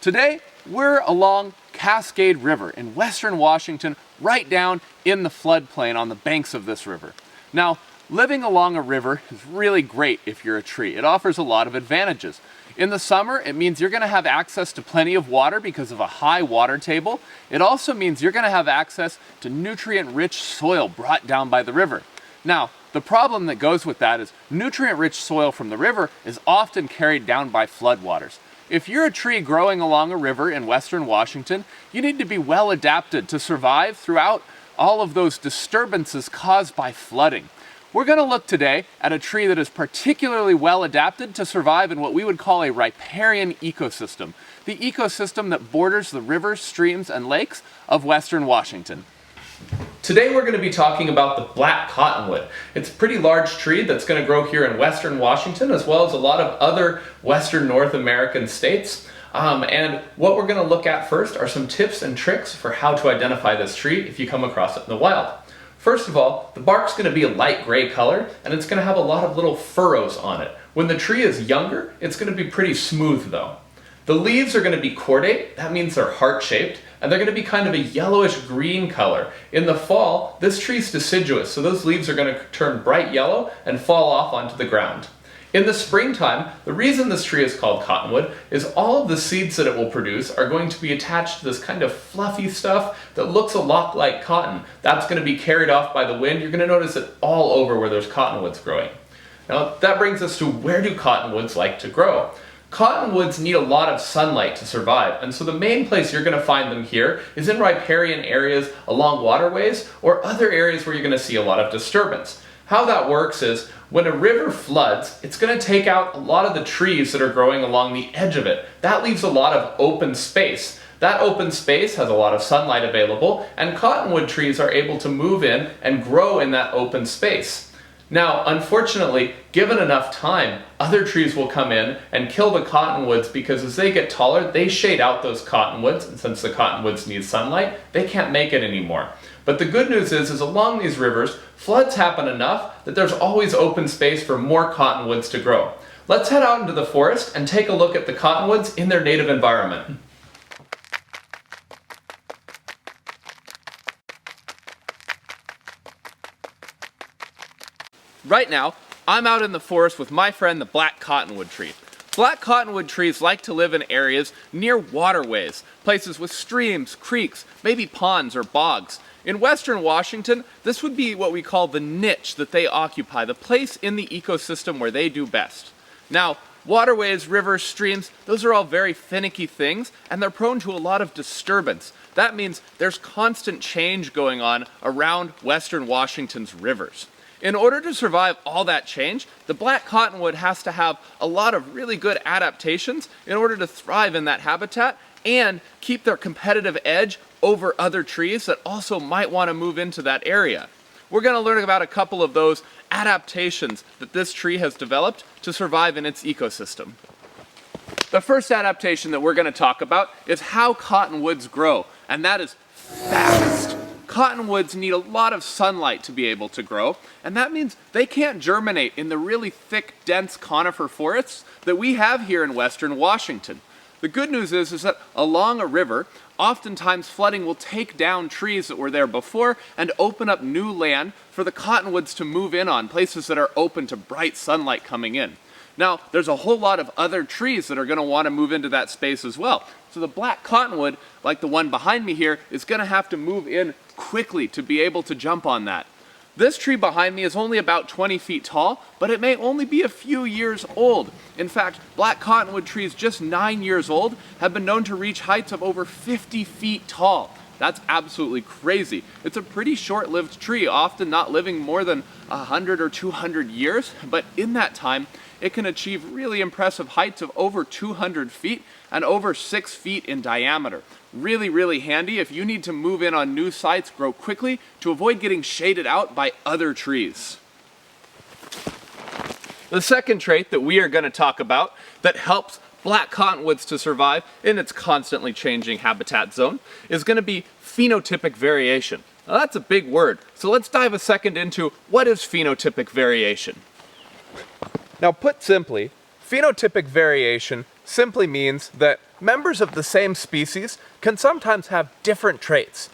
Today, we're along Cascade River in western Washington, right down in the floodplain on the banks of this river. Now, living along a river is really great if you're a tree. It offers a lot of advantages. In the summer, it means you're going to have access to plenty of water because of a high water table. It also means you're going to have access to nutrient-rich soil brought down by the river. Now, the problem that goes with that is nutrient-rich soil from the river is often carried down by floodwaters. If you're a tree growing along a river in western Washington, you need to be well adapted to survive throughout all of those disturbances caused by flooding. We're going to look today at a tree that is particularly well adapted to survive in what we would call a riparian ecosystem, the ecosystem that borders the rivers, streams, and lakes of western Washington. Today we're going to be talking about the Black Cottonwood. It's a pretty large tree that's going to grow here in western Washington as well as a lot of other western North American states. And what we're going to look at first are some tips and tricks for how to identify this tree if you come across it in the wild. First of all, the bark's going to be a light gray color and it's going to have a lot of little furrows on it. When the tree is younger, it's going to be pretty smooth though. The leaves are going to be cordate, that means they're heart-shaped, and they're going to be kind of a yellowish green color. In the fall, this tree's deciduous, so those leaves are going to turn bright yellow and fall off onto the ground. In the springtime, the reason this tree is called cottonwood is all of the seeds that it will produce are going to be attached to this kind of fluffy stuff that looks a lot like cotton. That's going to be carried off by the wind. You're going to notice it all over where there's cottonwoods growing. Now, that brings us to where do cottonwoods like to grow? Cottonwoods need a lot of sunlight to survive, and so the main place you're going to find them here is in riparian areas along waterways or other areas where you're going to see a lot of disturbance. How that works is when a river floods, it's going to take out a lot of the trees that are growing along the edge of it. That leaves a lot of open space. That open space has a lot of sunlight available, and cottonwood trees are able to move in and grow in that open space. Now, unfortunately, given enough time, other trees will come in and kill the cottonwoods because as they get taller, they shade out those cottonwoods, and since the cottonwoods need sunlight, they can't make it anymore. But the good news is along these rivers, floods happen enough that there's always open space for more cottonwoods to grow. Let's head out into the forest and take a look at the cottonwoods in their native environment. Right now, I'm out in the forest with my friend the Black Cottonwood tree. Black Cottonwood trees like to live in areas near waterways, places with streams, creeks, maybe ponds or bogs. In western Washington, this would be what we call the niche that they occupy, the place in the ecosystem where they do best. Now, waterways, rivers, streams, those are all very finicky things, and they're prone to a lot of disturbance. That means there's constant change going on around western Washington's rivers. In order to survive all that change, the Black Cottonwood has to have a lot of really good adaptations in order to thrive in that habitat and keep their competitive edge over other trees that also might want to move into that area. We're going to learn about a couple of those adaptations that this tree has developed to survive in its ecosystem. The first adaptation that we're going to talk about is how cottonwoods grow, and that is fast. Cottonwoods need a lot of sunlight to be able to grow, and that means they can't germinate in the really thick, dense conifer forests that we have here in western Washington. The good news is that along a river, oftentimes flooding will take down trees that were there before and open up new land for the cottonwoods to move in on, places that are open to bright sunlight coming in. Now, there's a whole lot of other trees that are going to want to move into that space as well. So the Black Cottonwood, like the one behind me here, is going to have to move in quickly to be able to jump on that. This tree behind me is only about 20 feet tall, but it may only be a few years old. In fact, Black Cottonwood trees just 9 years old have been known to reach heights of over 50 feet tall. That's absolutely crazy. It's a pretty short-lived tree, often not living more than 100 or 200 years, but in that time, it can achieve really impressive heights of over 200 feet and over 6 feet in diameter. Really, really handy if you need to move in on new sites, grow quickly to avoid getting shaded out by other trees. The second trait that we are going to talk about that helps Black Cottonwoods to survive in its constantly changing habitat zone is going to be phenotypic variation. Now that's a big word, so let's dive a second into what is phenotypic variation. Now put simply, Phenotypic variation simply means that members of the same species can sometimes have different traits.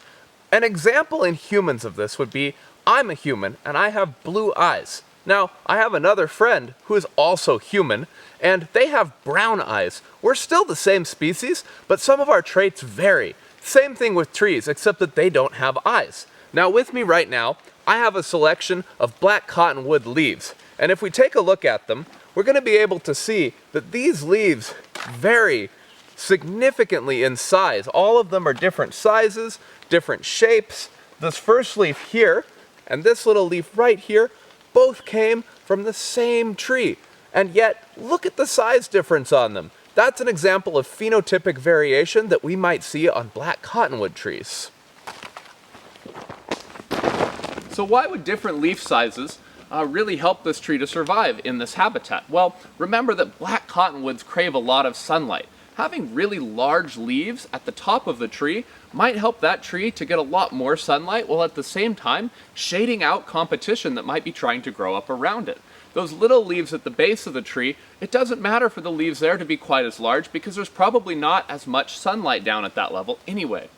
An example in humans of this would be, I'm a human and I have blue eyes. Now, I have another friend who is also human, and they have brown eyes. We're still the same species, but some of our traits vary. Same thing with trees, except that they don't have eyes. Now with me right now, I have a selection of black cottonwood leaves. And if we take a look at them, we're going to be able to see that these leaves vary significantly in size. All of them are different sizes, different shapes. This first leaf here, and this little leaf right here, both came from the same tree. And yet, look at the size difference on them. That's an example of phenotypic variation that we might see on black cottonwood trees. So why would different leaf sizes really help this tree to survive in this habitat? Well, remember that black cottonwoods crave a lot of sunlight. Having really large leaves at the top of the tree might help that tree to get a lot more sunlight, while at the same time shading out competition that might be trying to grow up around it. Those little leaves at the base of the tree, it doesn't matter for the leaves there to be quite as large because there's probably not as much sunlight down at that level anyway.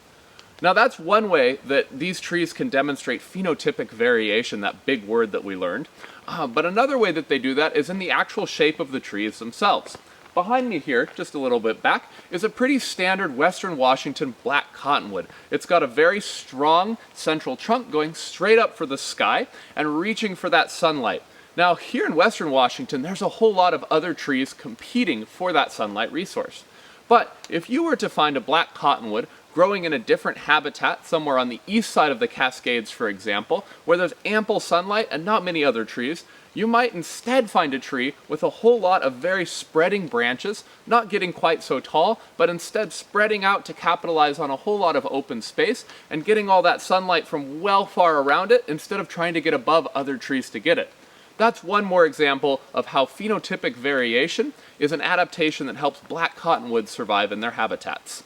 Now that's one way that these trees can demonstrate phenotypic variation, that big word that we learned. But another way that they do that is in the actual shape of the trees themselves. Behind me here, just a little bit back, is a pretty standard Western Washington black cottonwood. It's got a very strong central trunk going straight up for the sky and reaching for that sunlight. Now here in Western Washington, there's a whole lot of other trees competing for that sunlight resource. But if you were to find a black cottonwood growing in a different habitat, somewhere on the east side of the Cascades, for example, where there's ample sunlight and not many other trees, you might instead find a tree with a whole lot of very spreading branches, not getting quite so tall, but instead spreading out to capitalize on a whole lot of open space and getting all that sunlight from well far around it instead of trying to get above other trees to get it. That's one more example of how phenotypic variation is an adaptation that helps black cottonwoods survive in their habitats.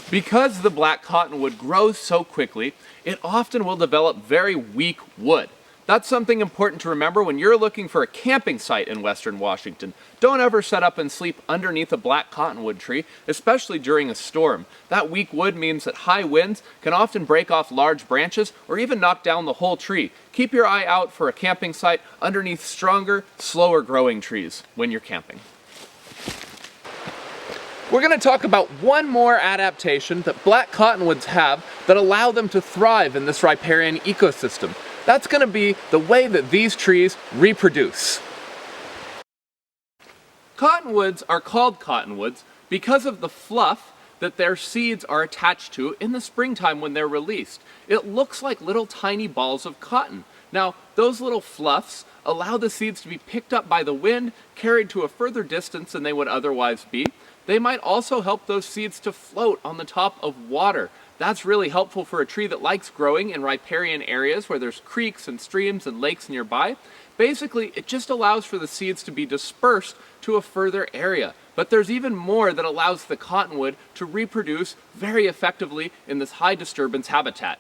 Because the black cottonwood grows so quickly, it often will develop very weak wood. That's something important to remember when you're looking for a camping site in Western Washington. Don't ever set up and sleep underneath a black cottonwood tree, especially during a storm. That weak wood means that high winds can often break off large branches or even knock down the whole tree. Keep your eye out for a camping site underneath stronger, slower growing trees when you're camping. We're going to talk about one more adaptation that black cottonwoods have that allow them to thrive in this riparian ecosystem. That's going to be the way that these trees reproduce. Cottonwoods are called cottonwoods because of the fluff that their seeds are attached to in the springtime when they're released. It looks like little tiny balls of cotton. Now, those little fluffs allow the seeds to be picked up by the wind, carried to a further distance than they would otherwise be. They might also help those seeds to float on the top of water. That's really helpful for a tree that likes growing in riparian areas where there's creeks and streams and lakes nearby. Basically, it just allows for the seeds to be dispersed to a further area. But there's even more that allows the cottonwood to reproduce very effectively in this high disturbance habitat.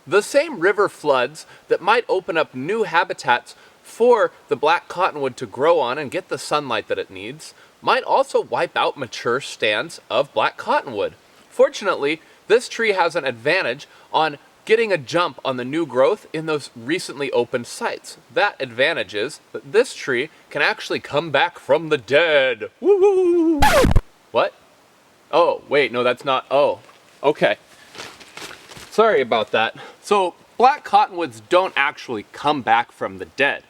The same river floods that might open up new habitats for the black cottonwood to grow on and get the sunlight that it needs might also wipe out mature stands of black cottonwood. Fortunately, this tree has an advantage on getting a jump on the new growth in those recently opened sites. That advantage is that this tree can actually come back from the dead. Woo-hoo! What? Oh, wait, no, that's not, oh, okay. Sorry about that. So, black cottonwoods don't actually come back from the dead,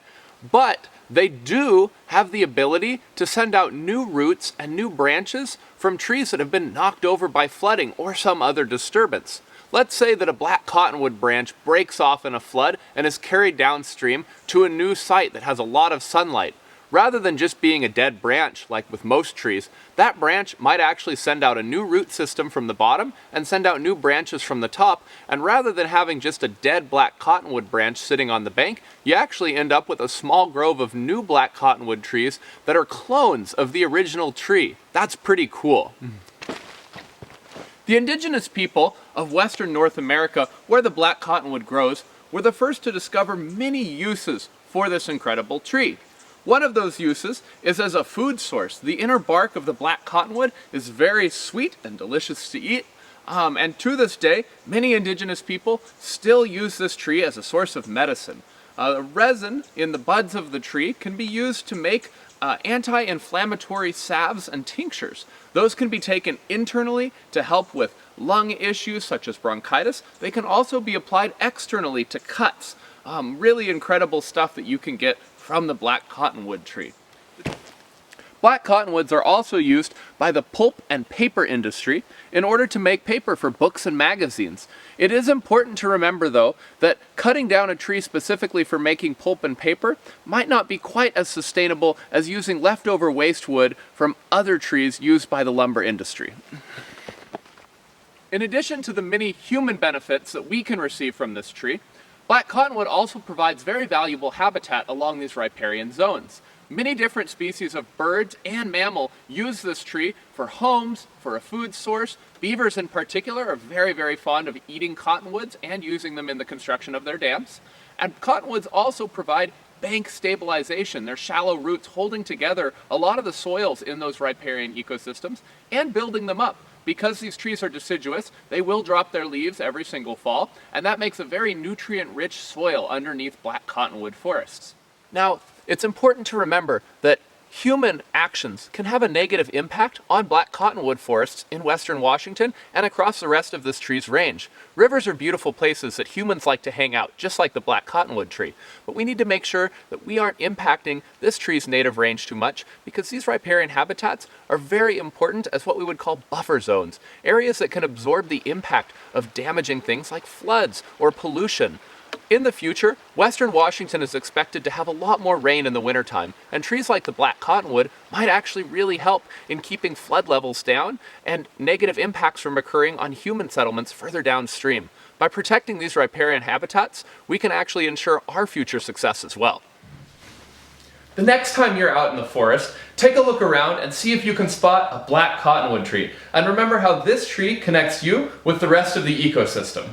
but they do have the ability to send out new roots and new branches from trees that have been knocked over by flooding or some other disturbance. Let's say that a black cottonwood branch breaks off in a flood and is carried downstream to a new site that has a lot of sunlight. Rather than just being a dead branch, like with most trees, that branch might actually send out a new root system from the bottom and send out new branches from the top, and rather than having just a dead black cottonwood branch sitting on the bank, you actually end up with a small grove of new black cottonwood trees that are clones of the original tree. That's pretty cool. The indigenous people of Western North America, where the black cottonwood grows, were the first to discover many uses for this incredible tree. One of those uses is as a food source. The inner bark of the black cottonwood is very sweet and delicious to eat. And to this day, many indigenous people still use this tree as a source of medicine. The resin in the buds of the tree can be used to make anti-inflammatory salves and tinctures. Those can be taken internally to help with lung issues such as bronchitis. They can also be applied externally to cuts. Really incredible stuff that you can get from the black cottonwood tree. Black cottonwoods are also used by the pulp and paper industry in order to make paper for books and magazines. It is important to remember, though, that cutting down a tree specifically for making pulp and paper might not be quite as sustainable as using leftover waste wood from other trees used by the lumber industry. In addition to the many human benefits that we can receive from this tree, black cottonwood also provides very valuable habitat along these riparian zones. Many different species of birds and mammal use this tree for homes, for a food source. Beavers in particular are very, very fond of eating cottonwoods and using them in the construction of their dams. And cottonwoods also provide bank stabilization. Their shallow roots holding together a lot of the soils in those riparian ecosystems and building them up. Because these trees are deciduous, they will drop their leaves every single fall, and that makes a very nutrient-rich soil underneath black cottonwood forests. Now, it's important to remember that human actions can have a negative impact on black cottonwood forests in western Washington and across the rest of this tree's range. Rivers are beautiful places that humans like to hang out, just like the black cottonwood tree. But we need to make sure that we aren't impacting this tree's native range too much, because these riparian habitats are very important as what we would call buffer zones, areas that can absorb the impact of damaging things like floods or pollution. In the future, western Washington is expected to have a lot more rain in the wintertime, and trees like the black cottonwood might actually really help in keeping flood levels down and negative impacts from occurring on human settlements further downstream. By protecting these riparian habitats, we can actually ensure our future success as well. The next time you're out in the forest, take a look around and see if you can spot a black cottonwood tree. And remember how this tree connects you with the rest of the ecosystem.